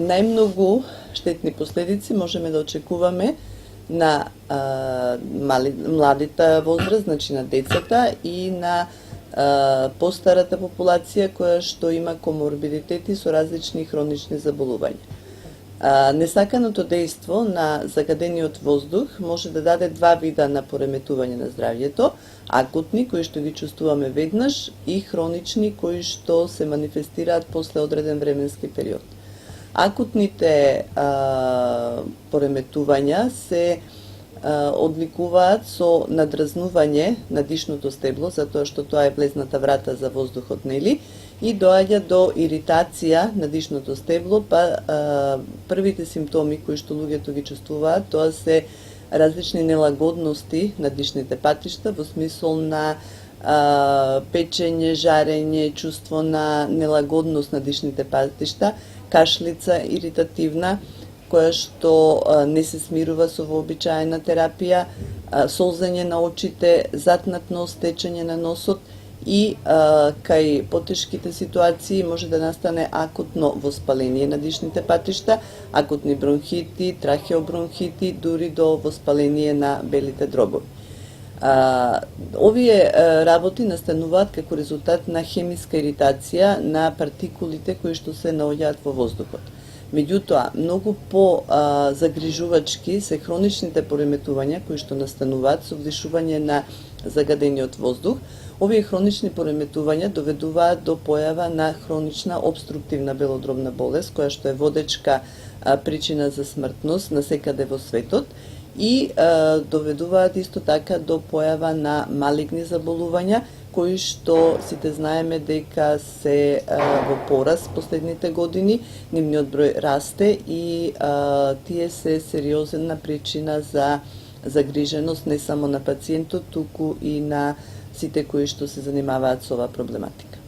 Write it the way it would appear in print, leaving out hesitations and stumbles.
најмногу штетни последици можеме да очекуваме на младите возраст, значи на децата и на постарата популација која што има коморбидитети со различни хронични заболувања. Несаканото дејство на загадениот воздух може да даде два вида на пореметување на здравјето: акутни, кои што ги чувствуваме веднаш, и хронични, кои што се манифестираат после одреден временски период. Акутните пореметувања се одликуваат со надразнување на дишното стебло, затоа што тоа е влезната врата за воздухот, нели? И доаѓа до иритација на дишното стебло, па првите симптоми кои што луѓето ги чувствуваат, тоа се различни нелагодности на дишните патишта, во смисол на печење, жарење, чувство на нелагодност на дишните патишта, кашлица иритативна, која што не се смирува со вообичаена терапија, солзење на очите, затнат нос, течење на носот и кај потешките ситуации може да настане акутно воспаление на дишните патишта, акутни бронхити, трахеобронхити, дури до воспаление на белите дробови. Овие работи настануваат како резултат на хемиска иритација на партикулите кои што се наоѓаат во воздухот. Меѓутоа, многу по-загрижувачки се хроничните пореметувања кои што настануваат со влишување на загадениот воздух. Овие хронични пореметувања доведуваат до појава на хронична обструктивна белодробна болест, која што е водечка причина за смртност насекаде во светот, и доведуваат исто така до појава на малигни заболувања, кои што сите знаеме дека се во пораст последните години, нивниот број расте и тие се сериозна причина за загриженост не само на пациентот, туку и на сите кои што се занимаваат со оваа проблематика.